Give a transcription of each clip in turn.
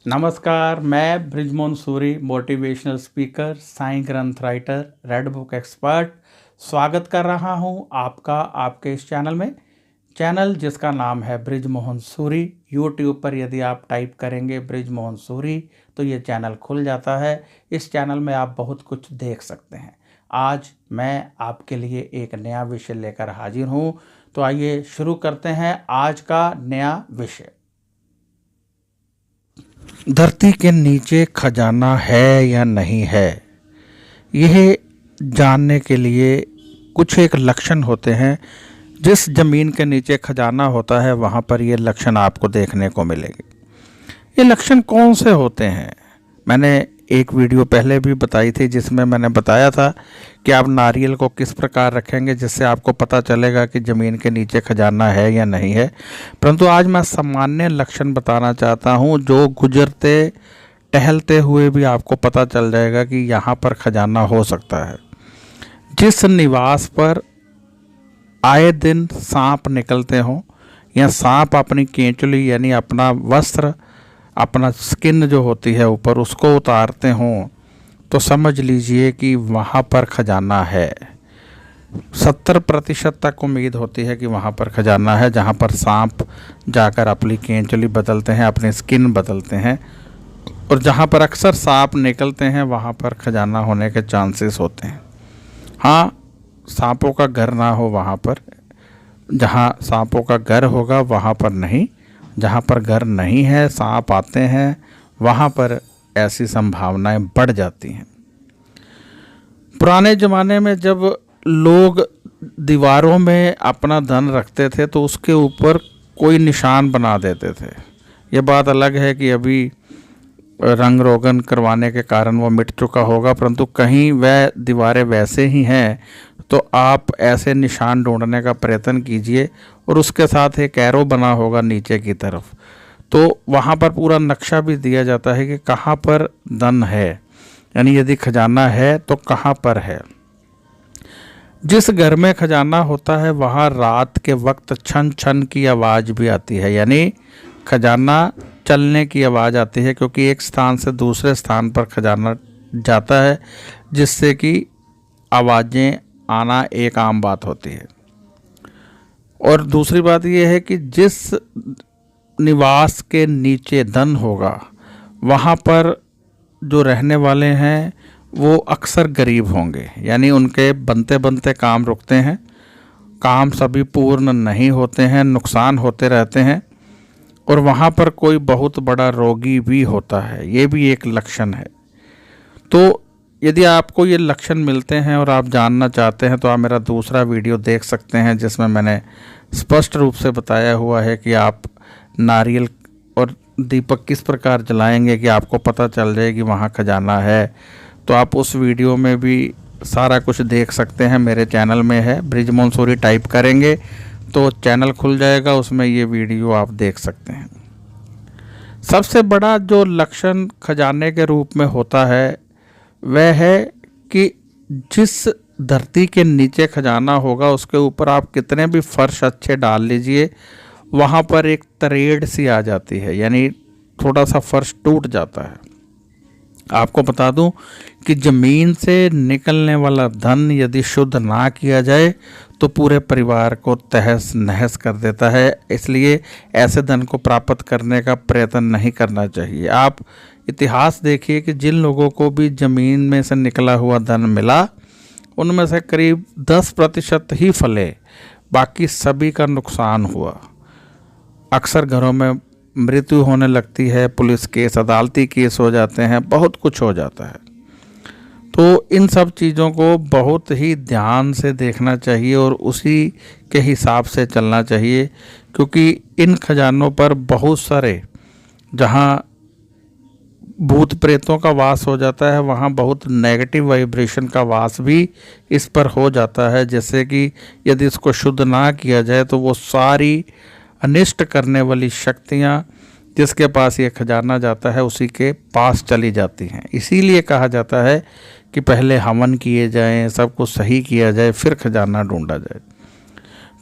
नमस्कार, मैं Brijmohan Suri motivational speaker, Sai ग्रंथ राइटर, रेड बुक एक्सपर्ट स्वागत कर रहा हूं आपका आपके इस चैनल में। चैनल जिसका नाम है बृजमोहन सूरी। यूट्यूब पर यदि आप टाइप करेंगे बृजमोहन सूरी तो ये चैनल खुल जाता है। इस चैनल में आप बहुत कुछ देख सकते हैं। आज मैं आपके लिए एक नया विषय लेकर हाजिर हूं, तो आइए शुरू करते हैं आज का नया विषय। धरती के नीचे खजाना है या नहीं है, यह जानने के लिए कुछ एक लक्षण होते हैं। जिस ज़मीन के नीचे खजाना होता है वहाँ पर ये लक्षण आपको देखने को मिलेंगे। ये लक्षण कौन से होते हैं, मैंने एक वीडियो पहले भी बताई थी जिसमें मैंने बताया था कि आप नारियल को किस प्रकार रखेंगे जिससे आपको पता चलेगा कि ज़मीन के नीचे खजाना है या नहीं है। परंतु आज मैं सामान्य लक्षण बताना चाहता हूँ जो गुजरते टहलते हुए भी आपको पता चल जाएगा कि यहाँ पर खजाना हो सकता है। जिस निवास पर आए दिन सांप निकलते हों या सांप अपनी केंचुली यानी अपना वस्त्र, अपना स्किन जो होती है ऊपर, उसको उतारते हों, तो समझ लीजिए कि वहाँ पर खजाना है। 70% तक उम्मीद होती है कि वहाँ पर खजाना है। जहाँ पर सांप जाकर अपनी केंचुली बदलते हैं, अपनी स्किन बदलते हैं, और जहाँ पर अक्सर सांप निकलते हैं वहाँ पर खजाना होने के चांसेस होते हैं। हाँ, सांपों का घर ना हो वहाँ पर, जहाँ सांपों का घर होगा वहाँ पर नहीं। जहाँ पर घर नहीं है, सांप आते हैं, वहाँ पर ऐसी संभावनाएं बढ़ जाती हैं। पुराने ज़माने में जब लोग दीवारों में अपना धन रखते थे तो उसके ऊपर कोई निशान बना देते थे। ये बात अलग है कि अभी रंग रोगन करवाने के कारण वो मिट चुका होगा, परंतु कहीं वह दीवारें वैसे ही हैं तो आप ऐसे निशान ढूंढने का प्रयत्न कीजिए, और उसके साथ एक एरो बना होगा नीचे की तरफ, तो वहाँ पर पूरा नक्शा भी दिया जाता है कि कहाँ पर धन है, यानी यदि खजाना है तो कहाँ पर है। जिस घर में खजाना होता है वहाँ रात के वक्त छन छन की आवाज़ भी आती है, यानी खजाना चलने की आवाज़ आती है, क्योंकि एक स्थान से दूसरे स्थान पर खजाना जाता है, जिससे कि आवाज़ें आना एक आम बात होती है। और दूसरी बात यह है कि जिस निवास के नीचे धन होगा वहाँ पर जो रहने वाले हैं वो अक्सर गरीब होंगे, यानी उनके बनते बनते काम रुकते हैं, काम सभी पूर्ण नहीं होते हैं, नुकसान होते रहते हैं, और वहाँ पर कोई बहुत बड़ा रोगी भी होता है। ये भी एक लक्षण है। तो यदि आपको ये लक्षण मिलते हैं और आप जानना चाहते हैं तो आप मेरा दूसरा वीडियो देख सकते हैं जिसमें मैंने स्पष्ट रूप से बताया हुआ है कि आप नारियल और दीपक किस प्रकार जलाएंगे कि आपको पता चल जाए कि वहाँ खजाना है। तो आप उस वीडियो में भी सारा कुछ देख सकते हैं। मेरे चैनल में है, बृजमोहन सूरी टाइप करेंगे तो चैनल खुल जाएगा, उसमें ये वीडियो आप देख सकते हैं। सबसे बड़ा जो लक्षण खजाने के रूप में होता है वह है कि जिस धरती के नीचे खजाना होगा उसके ऊपर आप कितने भी फर्श अच्छे डाल लीजिए, वहाँ पर एक तरेड़ सी आ जाती है, यानी थोड़ा सा फर्श टूट जाता है। आपको बता दूं कि ज़मीन से निकलने वाला धन यदि शुद्ध ना किया जाए तो पूरे परिवार को तहस नहस कर देता है। इसलिए ऐसे धन को प्राप्त करने का प्रयत्न नहीं करना चाहिए। आप इतिहास देखिए कि जिन लोगों को भी ज़मीन में से निकला हुआ धन मिला उनमें से करीब 10% ही फले, बाकी सभी का नुकसान हुआ। अक्सर घरों में मृत्यु होने लगती है, पुलिस केस, अदालती केस हो जाते हैं, बहुत कुछ हो जाता है। तो इन सब चीज़ों को बहुत ही ध्यान से देखना चाहिए और उसी के हिसाब से चलना चाहिए, क्योंकि इन खजानों पर बहुत सारे, जहाँ भूत प्रेतों का वास हो जाता है वहाँ बहुत नेगेटिव वाइब्रेशन का वास भी इस पर हो जाता है, जैसे कि यदि इसको शुद्ध ना किया जाए तो वो सारी अनिष्ट करने वाली शक्तियाँ जिसके पास ये खजाना जाता है उसी के पास चली जाती हैं। इसीलिए कहा जाता है कि पहले हवन किए जाएं, सब कुछ सही किया जाए, फिर खजाना ढूंढा जाए।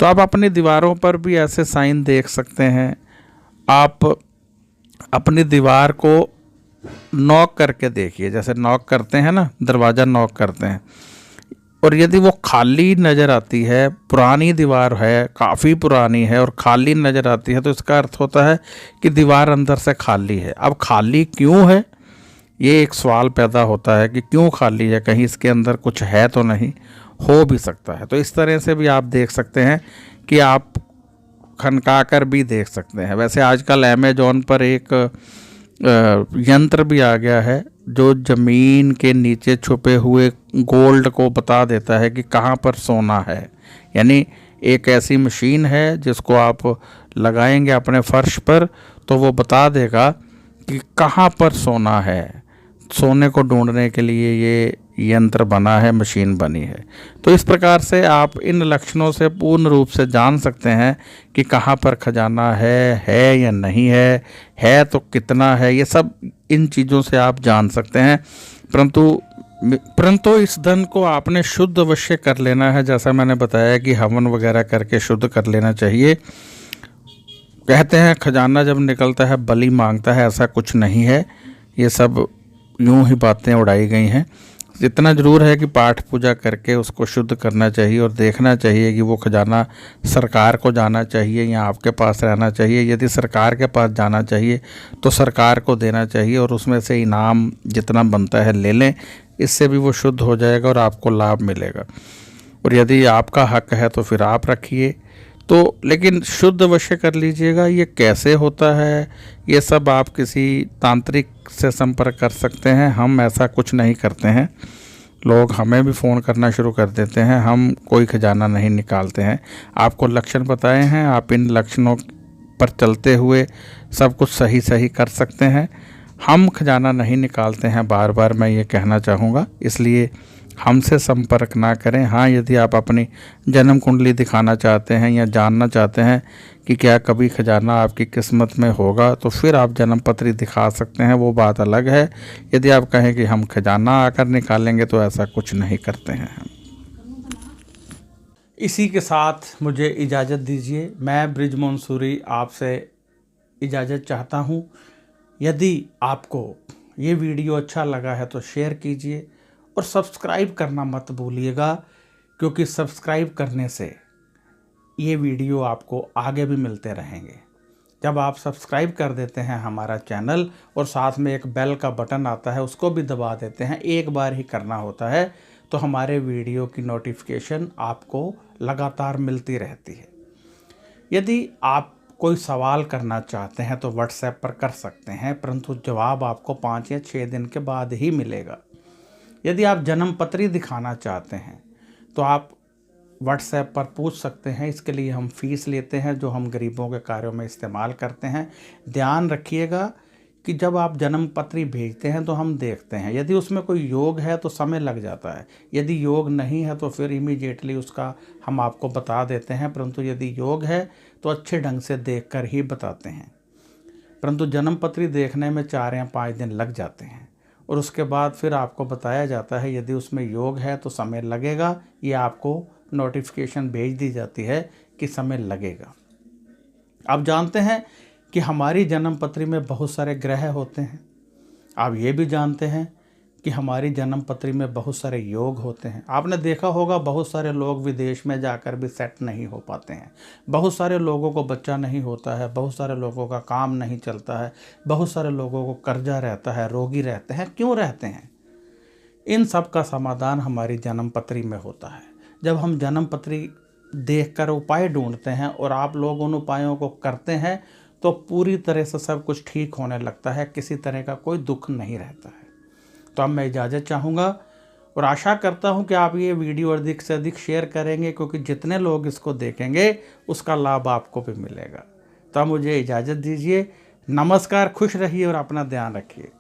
तो आप अपनी दीवारों पर भी ऐसे साइन देख सकते हैं। आप अपनी दीवार को नॉक करके देखिए, जैसे नॉक करते हैं ना, दरवाज़ा नॉक करते हैं, और यदि वो खाली नज़र आती है, पुरानी दीवार है, काफ़ी पुरानी है और खाली नज़र आती है, तो इसका अर्थ होता है कि दीवार अंदर से खाली है। अब खाली क्यों है, ये एक सवाल पैदा होता है कि क्यों खाली है, कहीं इसके अंदर कुछ है तो नहीं, हो भी सकता है। तो इस तरह से भी आप देख सकते हैं कि आप खनका कर भी देख सकते हैं। वैसे आजकल अमेज़ॉन पर एक यंत्र भी आ गया है जो ज़मीन के नीचे छुपे हुए गोल्ड को बता देता है कि कहाँ पर सोना है। यानी एक ऐसी मशीन है जिसको आप लगाएंगे अपने फर्श पर तो वो बता देगा कि कहाँ पर सोना है। सोने को ढूंढने के लिए ये यंत्र बना है, मशीन बनी है। तो इस प्रकार से आप इन लक्षणों से पूर्ण रूप से जान सकते हैं कि कहाँ पर खजाना है या नहीं है तो कितना है, ये सब इन चीज़ों से आप जान सकते हैं। परंतु इस धन को आपने शुद्ध अवश्य कर लेना है, जैसा मैंने बताया कि हवन वगैरह करके शुद्ध कर लेना चाहिए। कहते हैं खजाना जब निकलता है बलि मांगता है, ऐसा कुछ नहीं है, ये सब यूं ही बातें उड़ाई गई हैं। इतना ज़रूर है कि पाठ पूजा करके उसको शुद्ध करना चाहिए और देखना चाहिए कि वो खजाना सरकार को जाना चाहिए या आपके पास रहना चाहिए। यदि सरकार के पास जाना चाहिए तो सरकार को देना चाहिए और उसमें से इनाम जितना बनता है ले लें, इससे भी वो शुद्ध हो जाएगा और आपको लाभ मिलेगा। और यदि आपका हक है तो फिर आप रखिए, तो लेकिन शुद्ध अवश्य कर लीजिएगा। ये कैसे होता है, ये सब आप किसी तांत्रिक से संपर्क कर सकते हैं, हम ऐसा कुछ नहीं करते हैं। लोग हमें भी फ़ोन करना शुरू कर देते हैं, हम कोई खजाना नहीं निकालते हैं। आपको लक्षण बताए हैं, आप इन लक्षणों पर चलते हुए सब कुछ सही सही कर सकते हैं। हम खजाना नहीं निकालते हैं, बार बार मैं ये कहना चाहूँगा, इसलिए हमसे संपर्क ना करें। हाँ, यदि आप अपनी जन्म कुंडली दिखाना चाहते हैं या जानना चाहते हैं कि क्या कभी खजाना आपकी किस्मत में होगा, तो फिर आप जन्म पत्री दिखा सकते हैं, वो बात अलग है। यदि आप कहें कि हम खजाना आकर निकालेंगे तो ऐसा कुछ नहीं करते हैं हम। इसी के साथ मुझे इजाज़त दीजिए। मैं बृजमोहन सूरी आपसे इजाज़त चाहता हूँ। यदि आपको ये वीडियो अच्छा लगा है तो शेयर कीजिए और सब्सक्राइब करना मत भूलिएगा, क्योंकि सब्सक्राइब करने से ये वीडियो आपको आगे भी मिलते रहेंगे। जब आप सब्सक्राइब कर देते हैं हमारा चैनल और साथ में एक बेल का बटन आता है उसको भी दबा देते हैं, एक बार ही करना होता है, तो हमारे वीडियो की नोटिफिकेशन आपको लगातार मिलती रहती है। यदि आप कोई सवाल करना चाहते हैं तो व्हाट्सएप पर कर सकते हैं, परंतु जवाब आपको 5 या 6 दिन के बाद ही मिलेगा। यदि आप जन्म पत्री दिखाना चाहते हैं तो आप व्हाट्सएप पर पूछ सकते हैं, इसके लिए हम फ़ीस लेते हैं जो हम गरीबों के कार्यों में इस्तेमाल करते हैं। ध्यान रखिएगा कि जब आप जन्म पत्री भेजते हैं तो हम देखते हैं, यदि उसमें कोई योग है तो समय लग जाता है, यदि योग नहीं है तो फिर इमीडिएटली उसका हम आपको बता देते हैं, परंतु यदि योग है तो अच्छे ढंग से देख कर ही बताते हैं। परंतु जन्म पत्री देखने में 4 या 5 दिन लग जाते हैं और उसके बाद फिर आपको बताया जाता है यदि उसमें योग है तो समय लगेगा, ये आपको नोटिफिकेशन भेज दी जाती है कि समय लगेगा। आप जानते हैं कि हमारी जन्म पत्री में बहुत सारे ग्रह होते हैं। आप ये भी जानते हैं कि हमारी जन्म पत्री में बहुत सारे योग होते हैं। आपने देखा होगा बहुत सारे लोग विदेश में जाकर भी सेट नहीं हो पाते हैं, बहुत सारे लोगों को बच्चा नहीं होता है, बहुत सारे लोगों का काम नहीं चलता है, बहुत सारे लोगों को कर्जा रहता है, रोगी रहते हैं। क्यों रहते हैं? इन सब का समाधान हमारी जन्म पत्री में होता है। जब हम जन्म पत्री देखकर उपाय ढूंढते हैं और आप लोग उन उपायों को करते हैं तो पूरी तरह से सब कुछ ठीक होने लगता है, किसी तरह का कोई दुख नहीं रहता है। तो अब मैं इजाज़त चाहूँगा और आशा करता हूँ कि आप ये वीडियो अधिक से अधिक शेयर करेंगे, क्योंकि जितने लोग इसको देखेंगे उसका लाभ आपको भी मिलेगा। तो अब मुझे इजाज़त दीजिए। नमस्कार, खुश रहिए और अपना ध्यान रखिए।